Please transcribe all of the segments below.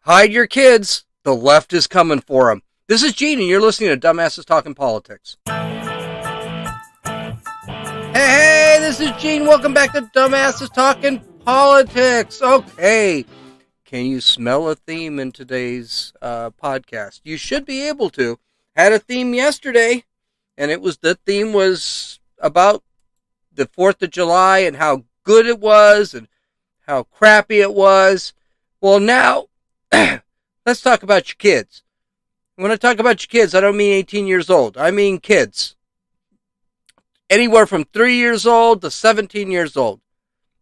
Hide your kids. The left is coming for them. This is Gene, and you're listening to Dumbasses Talking Politics. Hey, this is Gene. Welcome back to Dumbasses Talking Politics. Okay. Can you smell a theme in today's podcast? You should be able to. Had a theme yesterday, and the theme was about the 4th of July and how good it was and how crappy it was. Well, now, let's talk about your kids. When I talk about your kids, I don't mean 18 years old. I mean kids. Anywhere from 3 years old to 17 years old.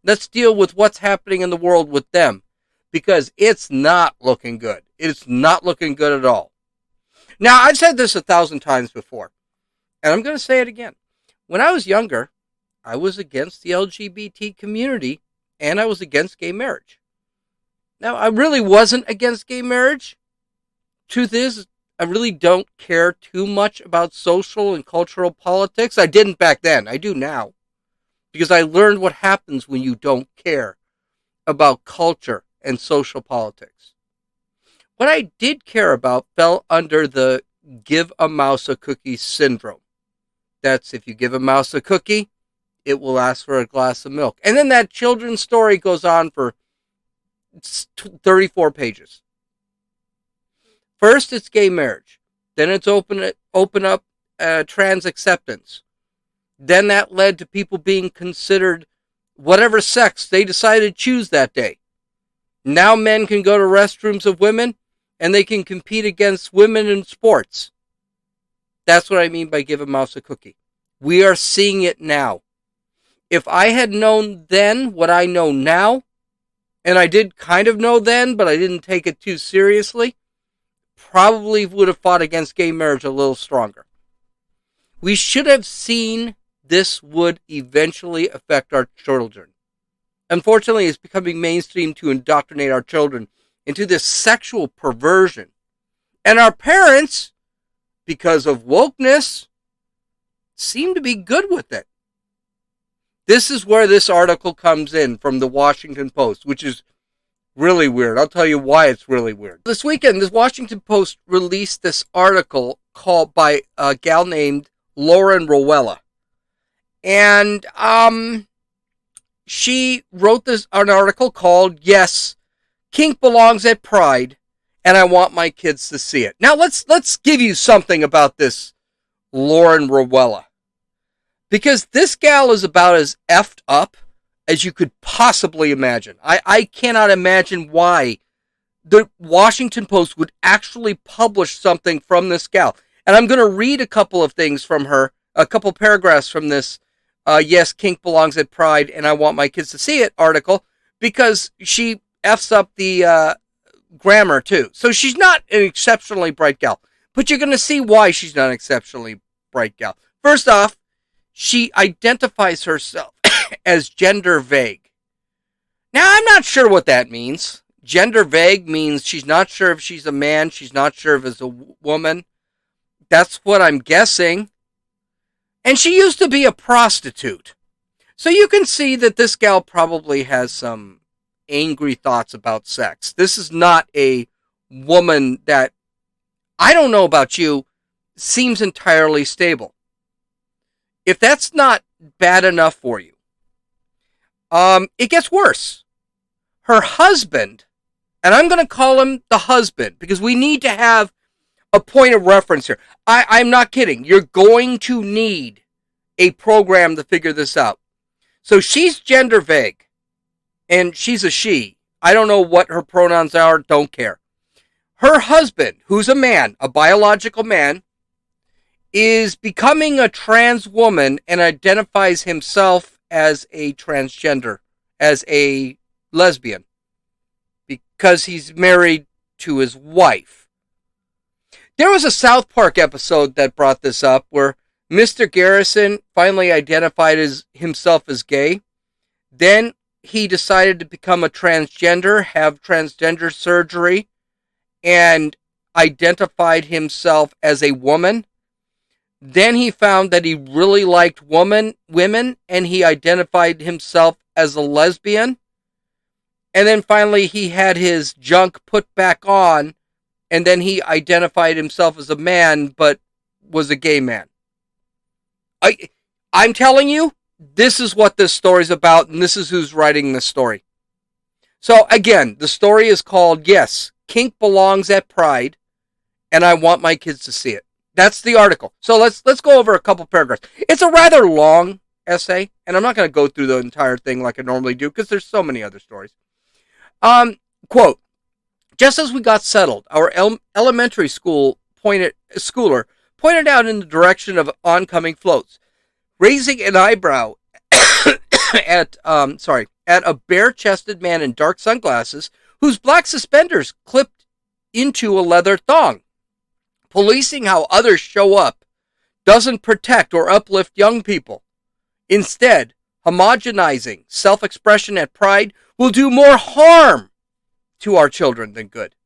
Let's deal with what's happening in the world with them. Because it's not looking good. It's not looking good at all. Now, I've said this 1,000 times before. And I'm going to say it again. When I was younger, I was against the LGBT community. And I was against gay marriage. Now, I really wasn't against gay marriage. Truth is, I really don't care too much about social and cultural politics. I didn't back then. I do now. Because I learned what happens when you don't care about culture and social politics. What I did care about fell under the give a mouse a cookie syndrome. That's if you give a mouse a cookie, it will ask for a glass of milk. And then that children's story goes on for 34 pages. First, it's gay marriage. Then it's open up trans acceptance. Then that led to people being considered whatever sex they decided to choose that day. Now men can go to restrooms of women, and they can compete against women in sports. That's what I mean by give a mouse a cookie. We are seeing it now. If I had known then what I know now, and I did kind of know then, but I didn't take it too seriously, probably would have fought against gay marriage a little stronger. We should have seen this would eventually affect our children. Unfortunately, it's becoming mainstream to indoctrinate our children into this sexual perversion. And our parents, because of wokeness, seem to be good with it. This is where this article comes in from the Washington Post, which is really weird. I'll tell you why it's really weird. This weekend, the Washington Post released this article called by a gal named Lauren Rowella. And she wrote an article called, Yes, Kink Belongs at Pride, and I Want My Kids to See It. Now, let's give you something about this Lauren Rowella. Because this gal is about as effed up as you could possibly imagine. I cannot imagine why the Washington Post would actually publish something from this gal. And I'm going to read a couple of things from her, a couple paragraphs from this Yes, Kink Belongs at Pride, and I Want My Kids to See It article, because she F's up the grammar too. So she's not an exceptionally bright gal. But you're going to see why she's not an exceptionally bright gal. First off, she identifies herself as gender vague. Now, I'm not sure what that means. Gender vague means she's not sure if she's a man, she's not sure if it's a woman. That's what I'm guessing. And she used to be a prostitute. So you can see that this gal probably has some angry thoughts about sex. This is not a woman that, I don't know about you, seems entirely stable. If that's not bad enough for you, it gets worse. Her husband, and I'm going to call him the husband, because we need to have a point of reference here. I'm not kidding. You're going to need a program to figure this out. So she's gender vague, and she's a she. I don't know what her pronouns are, don't care. Her husband, who's a man, a biological man, is becoming a trans woman and identifies himself as a transgender, as a lesbian, because he's married to his wife. There was a South Park episode that brought this up where Mr. Garrison finally identified himself as gay. Then he decided to become a transgender, have transgender surgery, and identified himself as a woman. Then he found that he really liked women, and he identified himself as a lesbian. And then finally he had his junk put back on, and then he identified himself as a man, but was a gay man. I'm telling you, this is what this story's about, and this is who's writing this story. So again, the story is called, yes, Kink Belongs at Pride, and I want my kids to see it. That's the article. So let's go over a couple paragraphs. It's a rather long essay, and I'm not going to go through the entire thing like I normally do because there's so many other stories. Quote, just as we got settled, our elementary schooler pointed out in the direction of oncoming floats, raising an eyebrow at a bare-chested man in dark sunglasses whose black suspenders clipped into a leather thong. Policing how others show up doesn't protect or uplift young people. Instead, homogenizing self-expression at Pride will do more harm to our children than good.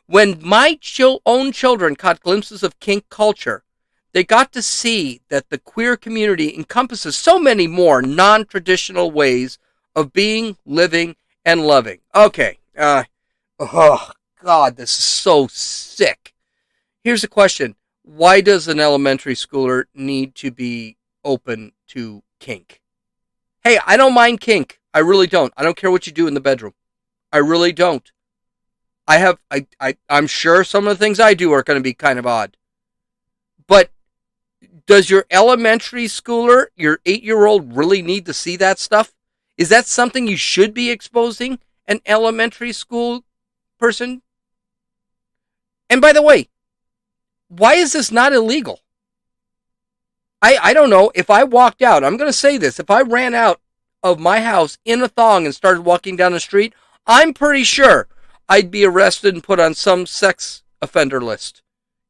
When my own children caught glimpses of kink culture, they got to see that the queer community encompasses so many more non-traditional ways of being, living, and loving. Okay. Oh, God, this is so sick. Here's a question. Why does an elementary schooler need to be open to kink? Hey, I don't mind kink. I really don't. I don't care what you do in the bedroom. I really don't. I'm sure some of the things I do are going to be kind of odd. But does your elementary schooler, your 8-year-old, really need to see that stuff? Is that something you should be exposing an elementary school person? And by the way, why is this not illegal? I don't know. If I walked out, I'm going to say this, if I ran out of my house in a thong and started walking down the street, I'm pretty sure I'd be arrested and put on some sex offender list.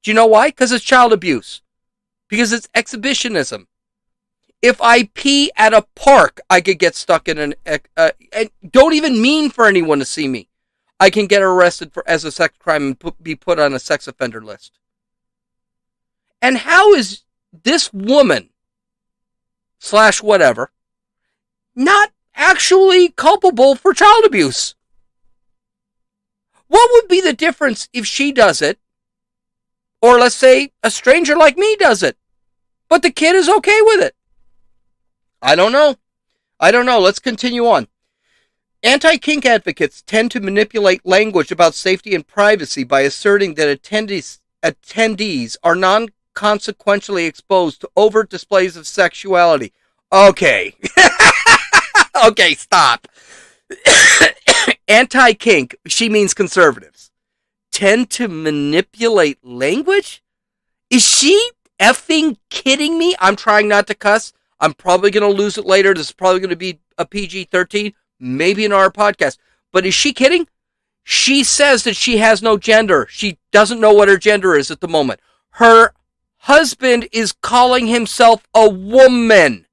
Do you know why? Because it's child abuse. Because it's exhibitionism. If I pee at a park, I could get stuck in and don't even mean for anyone to see me. I can get arrested as a sex crime and be put on a sex offender list. And how is this woman / whatever not actually culpable for child abuse? What would be the difference if she does it, or let's say a stranger like me does it, but the kid is okay with it? I don't know. Let's continue on. Anti-kink advocates tend to manipulate language about safety and privacy by asserting that attendees are non-consequentially exposed to overt displays of sexuality. Okay. Okay, stop. Anti-kink, she means conservatives, tend to manipulate language? Is she effing kidding me? I'm trying not to cuss. I'm probably going to lose it later. This is probably going to be a PG-13, maybe in our podcast. But is she kidding? She says that she has no gender. She doesn't know what her gender is at the moment. Her husband is calling himself a woman.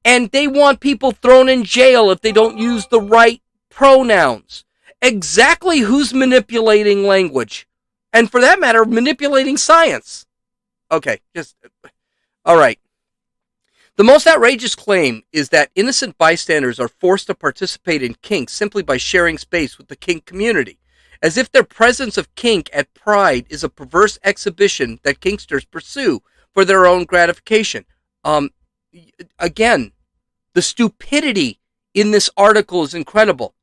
And they want people thrown in jail if they don't use the right pronouns. Exactly who's manipulating language? And for that matter, manipulating science. Okay, all right. The most outrageous claim is that innocent bystanders are forced to participate in kink simply by sharing space with the kink community, as if their presence of kink at Pride is a perverse exhibition that kinksters pursue for their own gratification. Again, the stupidity in this article is incredible.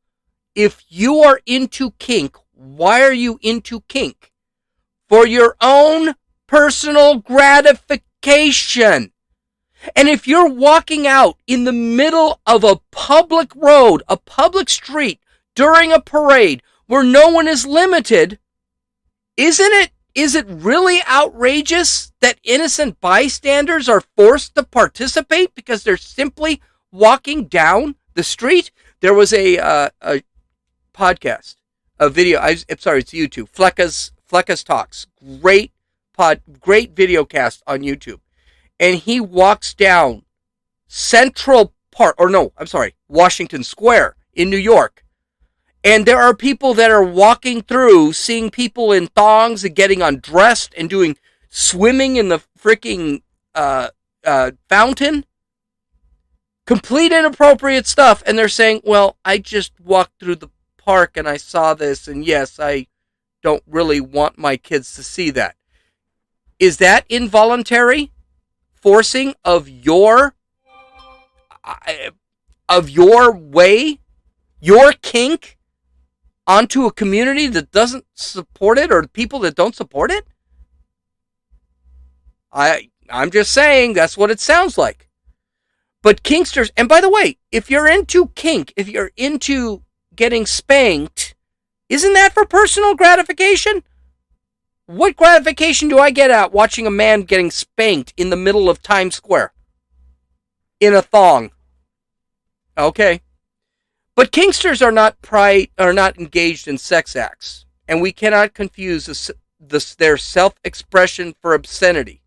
If you are into kink, why are you into kink? For your own personal gratification. And if you're walking out in the middle of a public road, a public street, during a parade where no one is limited, is it really outrageous that innocent bystanders are forced to participate because they're simply walking down the street? There was a podcast, a video. I'm sorry, it's YouTube. Flecka's Talks. Great video cast on YouTube. And he walks down Washington Square in New York. And there are people that are walking through, seeing people in thongs and getting undressed and doing swimming in the freaking fountain. Complete inappropriate stuff, and they're saying, well, I just walked through the park and I saw this, and yes, I don't really want my kids to see that. Is that involuntary forcing of your way, your kink, onto a community that doesn't support it, or people that don't support it? I'm just saying that's what it sounds like. But kinksters, and by the way, if you're into kink, if you're into getting spanked, isn't that for personal gratification? What gratification do I get out watching a man getting spanked in the middle of Times Square? In a thong. Okay. But kinksters are not engaged in sex acts, and we cannot confuse their self-expression for obscenity.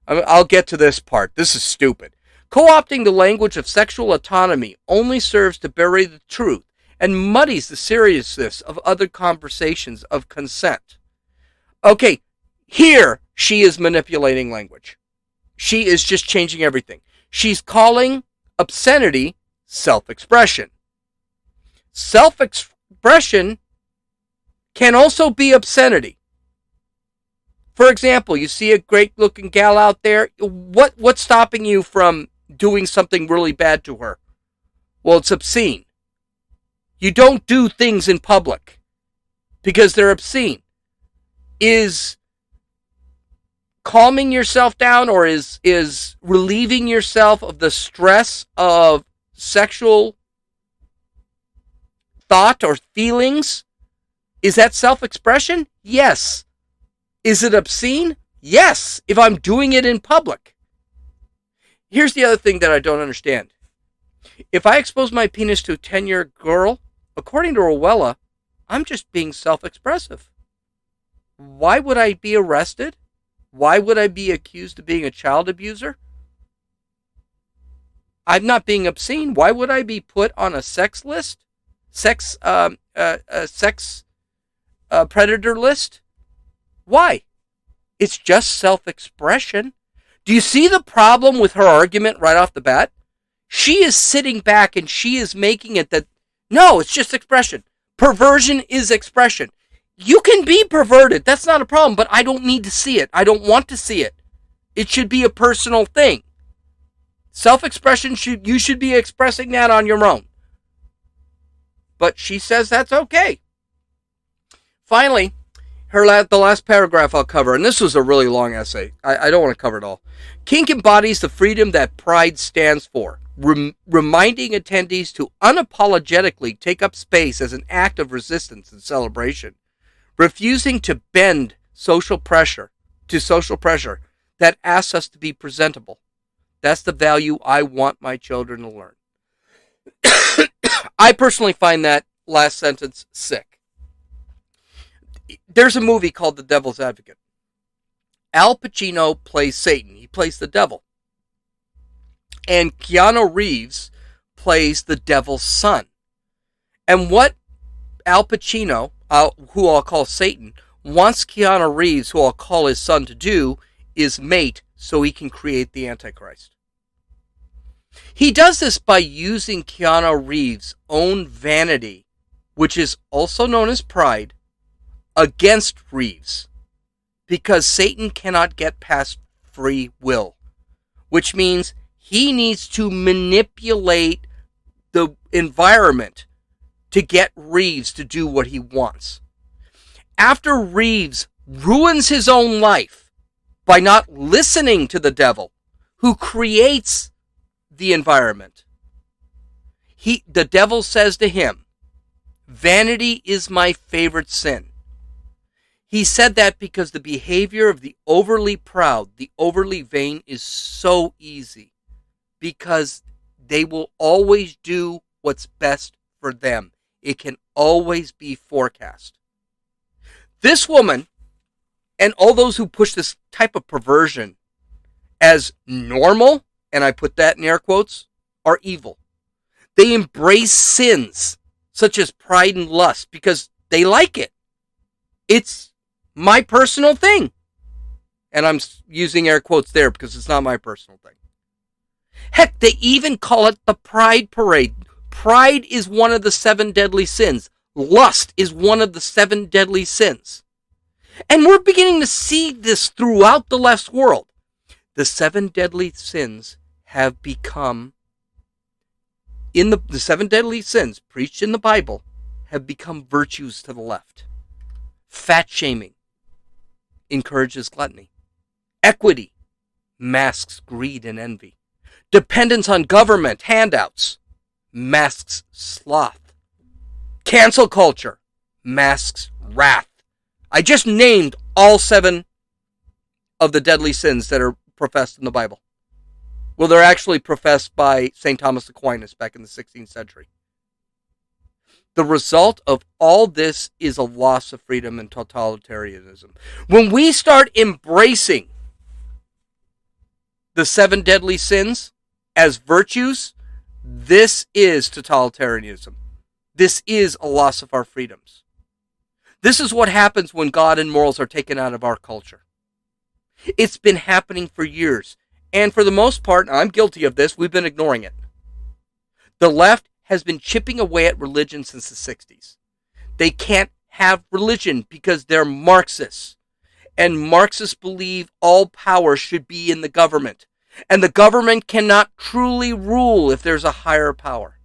I'll get to this part. This is stupid. Co-opting the language of sexual autonomy only serves to bury the truth and muddies the seriousness of other conversations of consent. Okay, here she is manipulating language. She is just changing everything. She's calling obscenity self-expression. Self-expression can also be obscenity. For example, you see a great-looking gal out there. What's stopping you from doing something really bad to her? Well, it's obscene. You don't do things in public because they're obscene. Is calming yourself down, or is relieving yourself of the stress of sexual thought or feelings, is that self-expression? Yes. Is it obscene? Yes, if I'm doing it in public. Here's the other thing that I don't understand. If I expose my penis to a 10-year girl, according to Rowella, I'm just being self-expressive. Why would I be arrested? Why would I be accused of being a child abuser? I'm not being obscene. Why would I be put on a sex list? Sex predator list? Why? It's just self-expression. Do you see the problem with her argument right off the bat? She is sitting back and she is making it that, no, it's just expression. Perversion is expression. You can be perverted. That's not a problem, but I don't need to see it. I don't want to see it. It should be a personal thing. Self-expression, you should be expressing that on your own. But she says that's okay. Finally, the last paragraph I'll cover, and this was a really long essay. I don't want to cover it all. Kink embodies the freedom that pride stands for, reminding attendees to unapologetically take up space as an act of resistance and celebration, refusing to bend social pressure that asks us to be presentable. That's the value I want my children to learn. I personally find that last sentence sick. There's a movie called The Devil's Advocate. Al Pacino plays Satan. He plays the devil. And Keanu Reeves plays the devil's son. And what Al Pacino, who I'll call Satan, wants Keanu Reeves, who I'll call his son, to do is mate so he can create the Antichrist. He does this by using Keanu Reeves' own vanity, which is also known as pride, against Reeves, because Satan cannot get past free will, which means he needs to manipulate the environment to get Reeves to do what he wants. After Reeves ruins his own life by not listening to the devil, who creates the environment, the devil says to him, "Vanity is my favorite sin." He said that because the behavior of the overly proud, the overly vain, is so easy, because they will always do what's best for them. It can always be forecast. This woman, and all those who push this type of perversion as normal, and I put that in air quotes, are evil. They embrace sins such as pride and lust because they like it. It's my personal thing. And I'm using air quotes there because it's not my personal thing. Heck, they even call it the Pride Parade. Pride is one of the 7 deadly sins. Lust is one of the 7 deadly sins. And we're beginning to see this throughout the left world. The 7 deadly sins have become, the 7 deadly sins preached in the Bible have become virtues to the left. Fat shaming encourages gluttony. Equity masks greed and envy. Dependence on government handouts masks sloth. Cancel culture masks wrath. I just named all 7 of the deadly sins that are professed in the Bible. Well, they're actually professed by St. Thomas Aquinas back in the 16th century. The result of all this is a loss of freedom and totalitarianism. When we start embracing the 7 deadly sins as virtues, this is totalitarianism. This is a loss of our freedoms. This is what happens when God and morals are taken out of our culture. It's been happening for years. And for the most part, and I'm guilty of this, we've been ignoring it. The left has been chipping away at religion since the 60s. They can't have religion because they're Marxists. And Marxists believe all power should be in the government. And the government cannot truly rule if there's a higher power.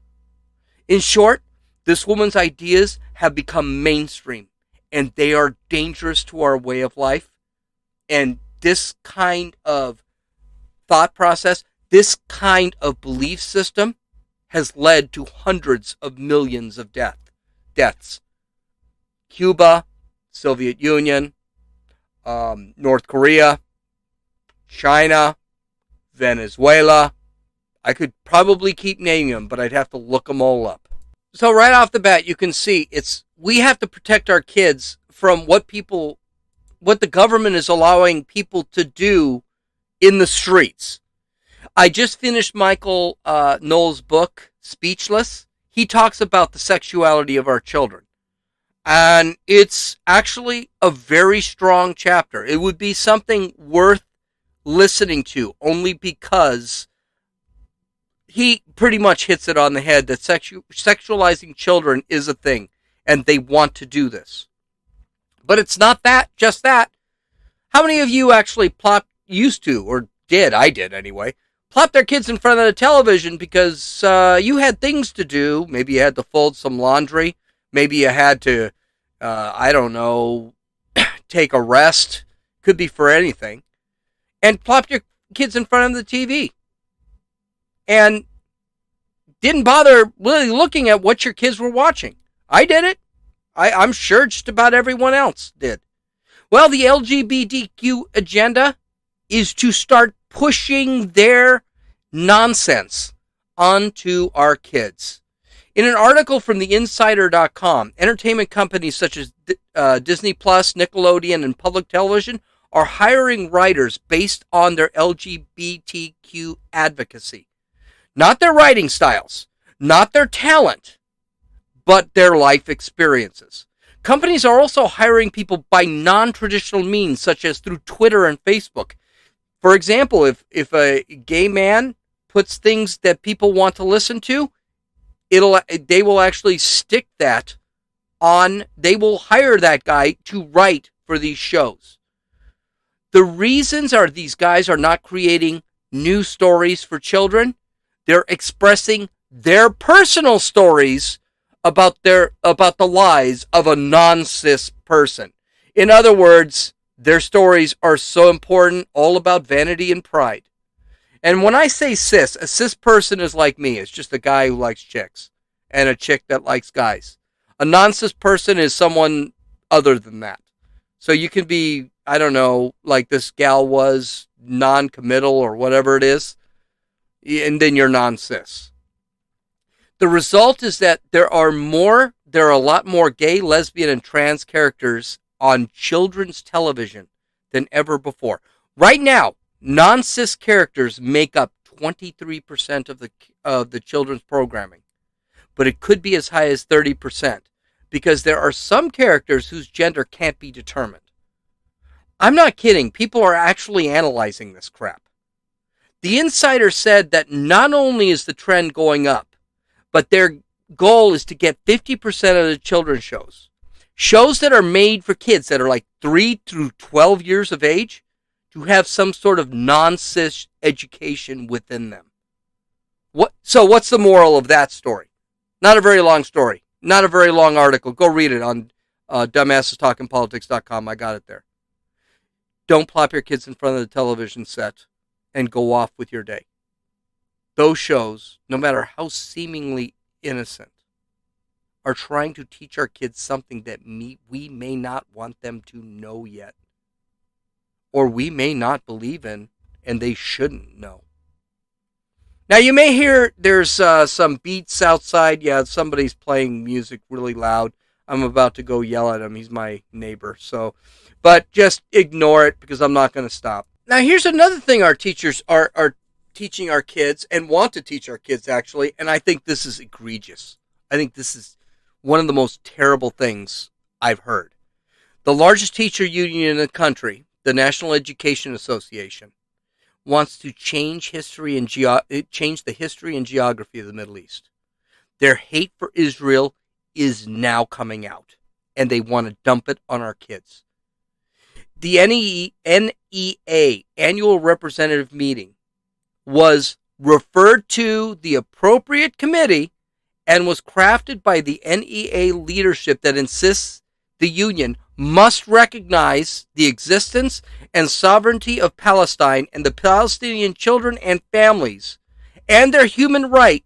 In short, this woman's ideas have become mainstream. And they are dangerous to our way of life. And this kind of thought process, this kind of belief system has led to hundreds of millions of deaths. Cuba, Soviet Union, North Korea, China, Venezuela. I could probably keep naming them, but I'd have to look them all up. So right off the bat, you can see we have to protect our kids from what the government is allowing people to do in the streets. I just finished Michael Knowles' book, Speechless. He talks about the sexuality of our children. And it's actually a very strong chapter. It would be something worth listening to, only because he pretty much hits it on the head that sexualizing children is a thing, and they want to do this. But it's not just that. How many of you actually used to, or did, I did anyway, plop their kids in front of the television because you had things to do? Maybe you had to fold some laundry. Maybe you had to, take a rest. Could be for anything. And plopped your kids in front of the TV. And didn't bother really looking at what your kids were watching. I did it. I'm sure just about everyone else did. Well, the LGBTQ agenda is to start pushing their nonsense onto our kids. In an article from theinsider.com, entertainment companies such as Disney Plus, Nickelodeon, and Public Television are hiring writers based on their LGBTQ advocacy. Not their writing styles, not their talent, but their life experiences. Companies are also hiring people by non-traditional means, such as through Twitter and Facebook. For example, if a gay man puts things that people want to listen to, they will actually stick that on, they will hire that guy to write for these shows. The reasons are these guys are not creating new stories for children. They're expressing their personal stories about the lies of a non-cis person. In other words, their stories are so important, all about vanity and pride. And when I say cis, a cis person is like me. It's just a guy who likes chicks and a chick that likes guys. A non-cis person is someone other than that. So you can be, I don't know, like this gal was, non-committal or whatever it is, and then you're non-cis. The result is that there are a lot more gay, lesbian, and trans characters on children's television than ever before. Right now, non-cis characters make up 23% of the children's programming, but it could be as high as 30% because there are some characters whose gender can't be determined. I'm not kidding. People are actually analyzing this crap. The insider said that not only is the trend going up, but their goal is to get 50% of the children's shows that are made for kids that are like 3 through 12 years of age, to have some sort of non-cis education within them. So what's the moral of that story? Not a very long story. Not a very long article. Go read it on dumbassestalkingpolitics.com. I got it there. Don't plop your kids in front of the television set and go off with your day. Those shows, no matter how seemingly innocent, are trying to teach our kids something that we may not want them to know yet, or we may not believe in, and they shouldn't know. Now, you may hear there's some beats outside. Yeah, somebody's playing music really loud. I'm about to go yell at him. He's my neighbor. But just ignore it, because I'm not going to stop. Now, here's another thing our teachers are teaching our kids, and want to teach our kids, actually, and I think this is egregious. I think this is one of the most terrible things I've heard. The largest teacher union in the country, the National Education Association, wants to change change the history and geography of the Middle East. Their hate for Israel is now coming out, and they want to dump it on our kids. The NEA annual representative meeting was referred to the appropriate committee and was crafted by the NEA leadership that insists the union must recognize the existence and sovereignty of Palestine and the Palestinian children and families, and their human right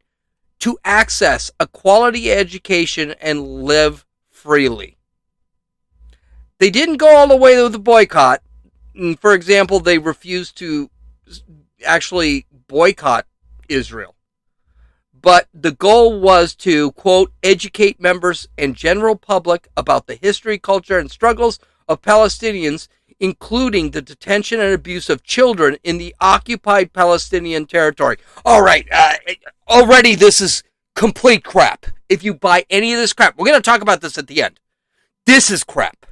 to access a quality education and live freely. They didn't go all the way with the boycott. For example, they refused to actually boycott Israel. But the goal was to, quote, educate members and general public about the history, culture, and struggles of Palestinians, including the detention and abuse of children in the occupied Palestinian territory. All right, already this is complete crap. If you buy any of this crap, we're going to talk about this at the end. This is crap.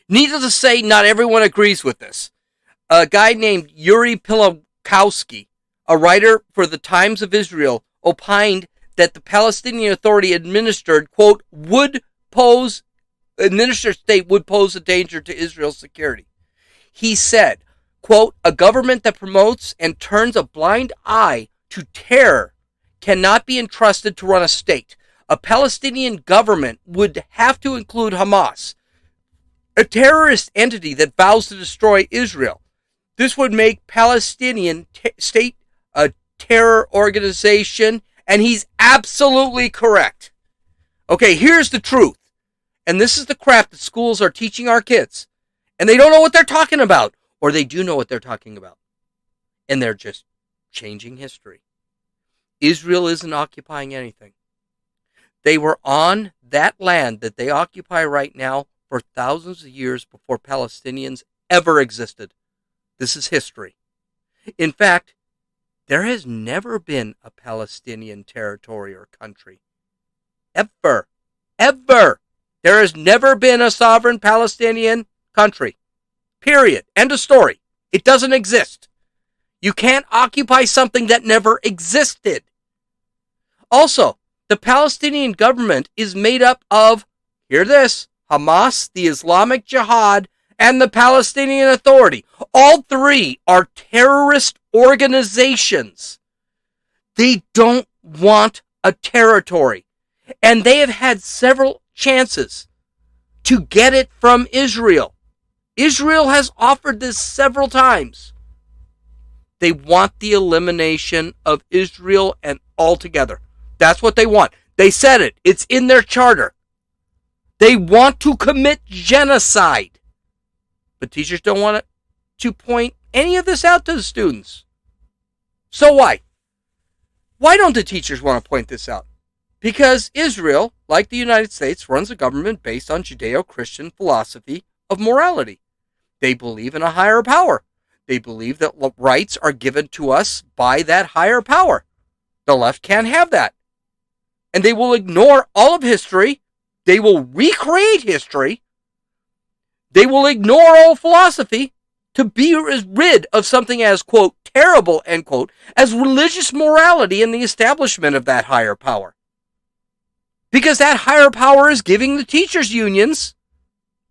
Needless to say, not everyone agrees with this. A guy named Yuri Pilakowski, a writer for the Times of Israel, opined that the Palestinian Authority administered, quote, state would pose a danger to Israel's security. He said, quote, a government that promotes and turns a blind eye to terror cannot be entrusted to run a state. A Palestinian government would have to include Hamas, a terrorist entity that vows to destroy Israel. This would make Palestinian state a terror organization, and he's absolutely correct. Okay, here's the truth. And this is the crap that schools are teaching our kids. And they don't know what they're talking about. Or they do know what they're talking about. And they're just changing history. Israel isn't occupying anything. They were on that land that they occupy right now for thousands of years before Palestinians ever existed. This is history. In fact, there has never been a Palestinian territory or country. Ever. Ever. There has never been a sovereign Palestinian country. Period. End of story. It doesn't exist. You can't occupy something that never existed. Also, the Palestinian government is made up of, hear this, Hamas, the Islamic Jihad, and the Palestinian Authority. All three are terrorist organizations. They don't want a territory. And they have had several chances to get it from Israel. Israel has offered this several times. They want the elimination of Israel and altogether. That's what they want. They said it. It's in their charter. They want to commit genocide. But teachers don't want to point any of this out to the students. So why? Why don't the teachers want to point this out? Because Israel, like the United States, runs a government based on Judeo-Christian philosophy of morality. They believe in a higher power. They believe that rights are given to us by that higher power. The left can't have that. And they will ignore all of history. They will recreate history. They will ignore all philosophy to be rid of something as, quote, terrible, end quote, as religious morality and the establishment of that higher power. Because that higher power is giving the teachers' unions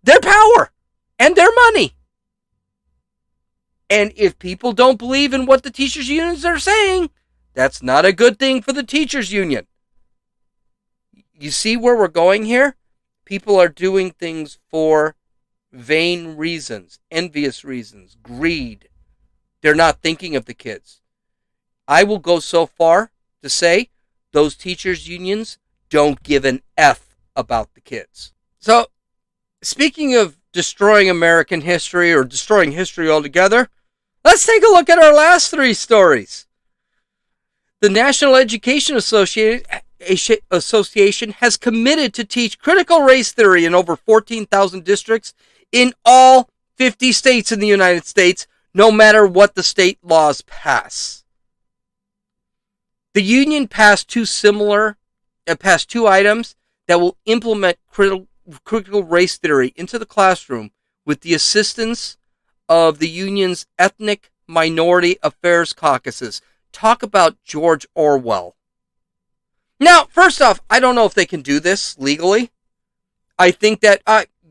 their power and their money. And if people don't believe in what the teachers' unions are saying, that's not a good thing for the teachers' union. You see where we're going here? People are doing things for vain reasons, envious reasons, greed. They're not thinking of the kids. I will go so far to say those teachers' unions don't give an F about the kids. So, speaking of destroying American history or destroying history altogether, let's take a look at our last three stories. The National Education Association has committed to teach critical race theory in over 14,000 districts in all 50 states in the United States, no matter what the state laws pass. The union passed two items that will implement critical race theory into the classroom with the assistance of the union's Ethnic Minority Affairs Caucuses. Talk about George Orwell. Now, first off, I don't know if they can do this legally. I think that,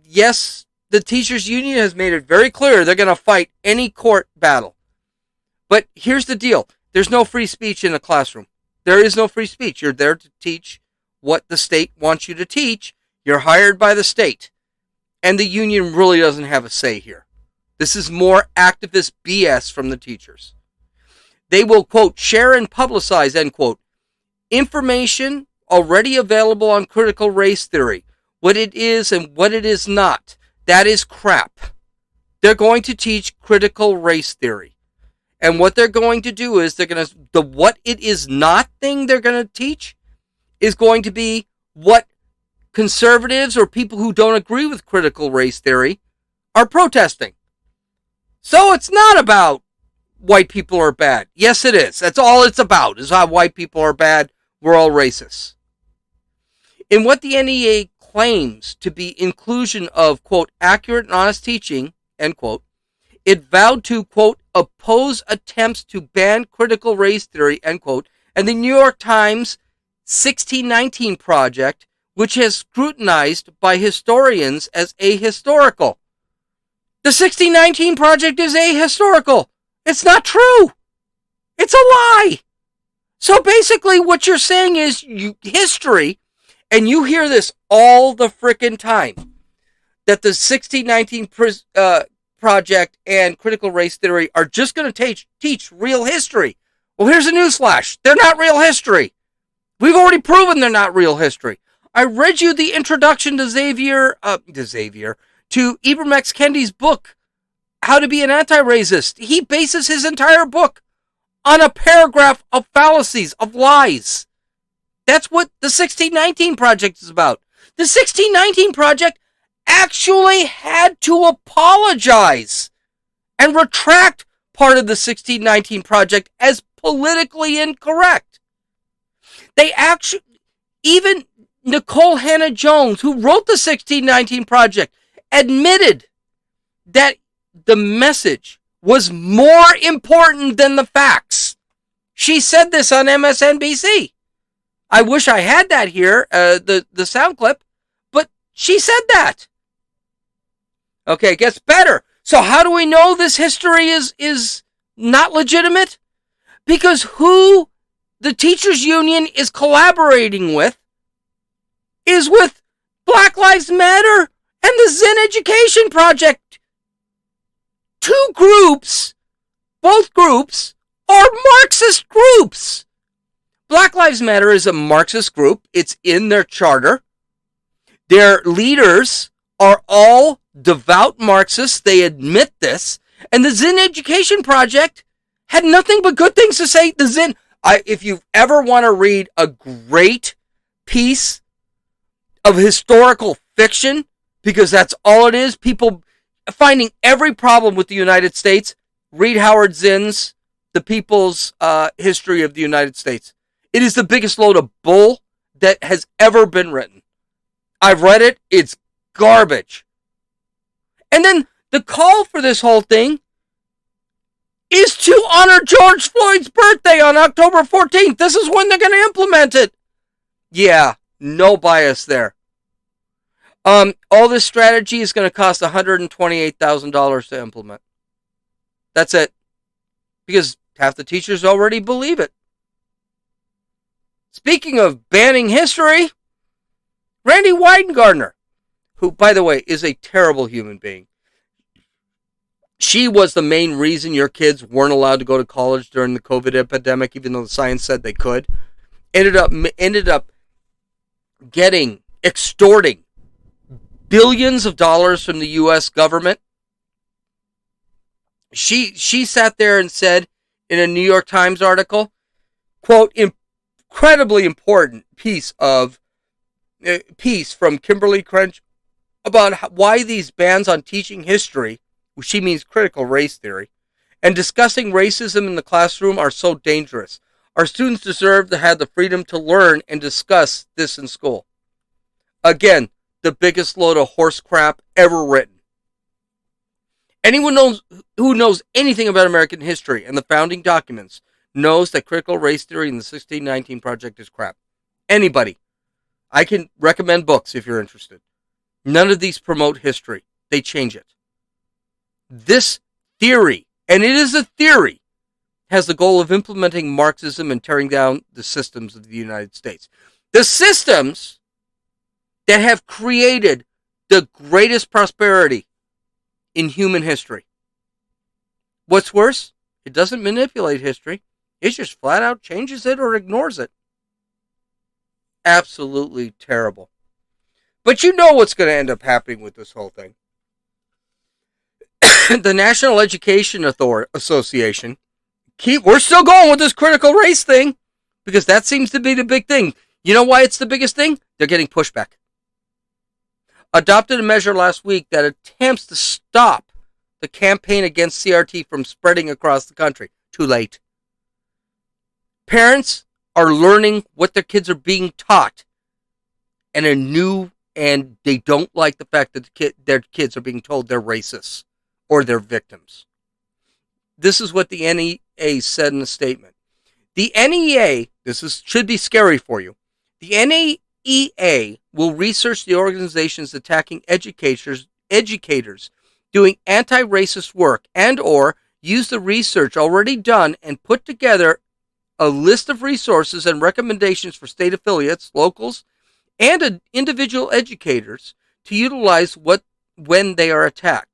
yes, the teachers' union has made it very clear they're going to fight any court battle. But here's the deal. There's no free speech in a classroom. There is no free speech. You're there to teach what the state wants you to teach. You're hired by the state. And the union really doesn't have a say here. This is more activist BS from the teachers. They will, quote, share and publicize, end quote, information already available on critical race theory, what it is and what it is not. That is crap. They're going to teach critical race theory. And what they're going to do is the what it is not thing they're going to teach is going to be what conservatives or people who don't agree with critical race theory are protesting. So it's not about white people are bad. Yes, it is. That's all it's about, is how white people are bad. We're all racists. In what the NEA claims to be inclusion of, quote, accurate and honest teaching, end quote, it vowed to, quote, oppose attempts to ban critical race theory, end quote, and the New York Times 1619 Project, which has scrutinized by historians as ahistorical. The 1619 Project is ahistorical. It's not true. It's a lie. So basically what you're saying is history, and you hear this all the frickin' time, that the 1619 Project and critical race theory are just going to teach real history. Well, here's a newsflash. They're not real history. We've already proven they're not real history. I read you the introduction to to Ibram X. Kendi's book, How to Be an Anti-Racist. He bases his entire book on a paragraph of fallacies, of lies. That's what the 1619 Project is about. The 1619 Project actually had to apologize and retract part of the 1619 Project as politically incorrect. Even Nicole Hannah-Jones, who wrote the 1619 Project, admitted that the message was more important than the facts. She said this on MSNBC. I wish I had that here, the sound clip, but she said that. Okay, it gets better. So how do we know this history is not legitimate? Because who the teachers union is collaborating with is with Black Lives Matter and the Zen Education Project. Two groups, both groups, are Marxist groups. Black Lives Matter is a Marxist group. It's in their charter. Their leaders are all devout Marxists. They admit this. And the Zen Education Project had nothing but good things to say. The Zen, if you ever want to read a great piece of historical fiction, because that's all it is, people finding every problem with the United States, read Howard Zinn's The People's History of the United States. It is the biggest load of bull that has ever been written. I've read it. It's garbage. And then the call for this whole thing is to honor George Floyd's birthday on October 14th. This is when they're going to implement it. Yeah, no bias there. All this strategy is going to cost $128,000 to implement. That's it. Because half the teachers already believe it. Speaking of banning history, Randy Weingartner, who, by the way, is a terrible human being. She was the main reason your kids weren't allowed to go to college during the COVID epidemic, even though the science said they could. Ended up extorting billions of dollars from the U.S. government. She sat there and said in a New York Times article, quote, incredibly important piece from Kimberly Crenshaw about why these bans on teaching history, which she means critical race theory, and discussing racism in the classroom are so dangerous. Our students deserve to have the freedom to learn and discuss this in school. Again, the biggest load of horse crap ever written. Anyone who knows anything about American history and the founding documents knows that critical race theory in the 1619 Project is crap. Anybody. I can recommend books if you're interested. None of these promote history. They change it. This theory, and it is a theory, has the goal of implementing Marxism and tearing down the systems of the United States. The systems that have created the greatest prosperity in human history. What's worse, it doesn't manipulate history. It just flat out changes it or ignores it. Absolutely terrible. But you know what's going to end up happening with this whole thing. The National Education Association, we're still going with this critical race thing because that seems to be the big thing. You know why it's the biggest thing? They're getting pushback. Adopted a measure last week that attempts to stop the campaign against CRT from spreading across the country. Too late. Parents are learning what their kids are being taught, and they don't like the fact that their kids are being told they're racists or they're victims. This is what the NEA said in a statement. The NEA, should be scary for you. The NEA will research the organizations attacking educators doing anti-racist work and or use the research already done and put together a list of resources and recommendations for state affiliates, locals, and individual educators to utilize when they are attacked.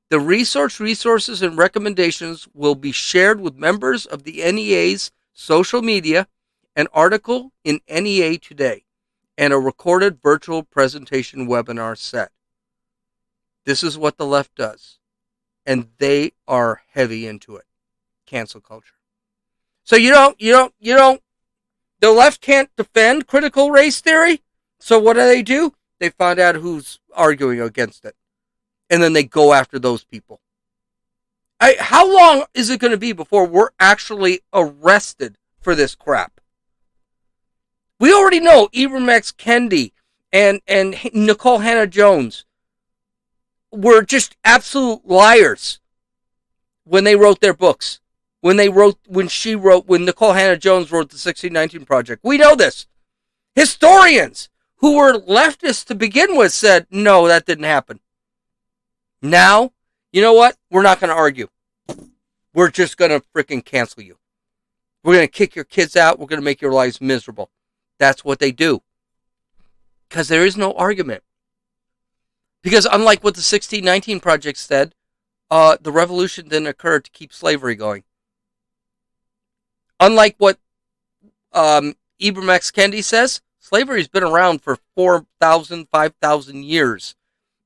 The resources, and recommendations will be shared with members of the NEA's social media, an article in NEA Today, and a recorded virtual presentation webinar set. This is what the left does, and they are heavy into it. Cancel culture. So the left can't defend critical race theory. So what do? They find out who's arguing against it, and then they go after those people. How long is it going to be before we're actually arrested for this crap? We already know Ibram X. Kendi and Nicole Hannah-Jones were just absolute liars when they wrote their books. When Nicole Hannah-Jones wrote the 1619 Project. We know this. Historians who were leftists to begin with said, no, that didn't happen. Now, you know what? We're not going to argue. We're just going to freaking cancel you. We're going to kick your kids out. We're going to make your lives miserable. That's what they do. Because there is no argument. Because unlike what the 1619 Project said, the revolution didn't occur to keep slavery going. Unlike what Ibram X. Kendi says, slavery's been around for 4,000, 5,000 years.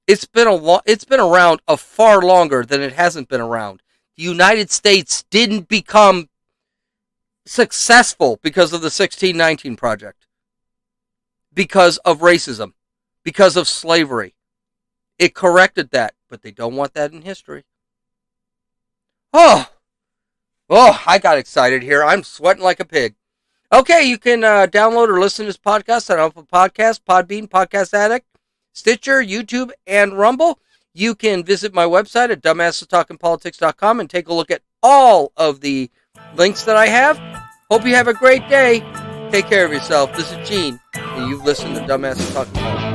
It's been around a far longer than it hasn't been around. The United States didn't become successful because of the 1619 Project. Because of racism. Because of slavery. It corrected that, but they don't want that in history. Oh, I got excited here. I'm sweating like a pig. Okay, you can download or listen to this podcast on Apple Podcasts, Podbean, Podcast Addict, Stitcher, YouTube, and Rumble. You can visit my website at dumbassestalkingpolitics.com and take a look at all of the links that I have. Hope you have a great day. Take care of yourself. This is Gene, and you've listened to Dumbasses Talking Politics.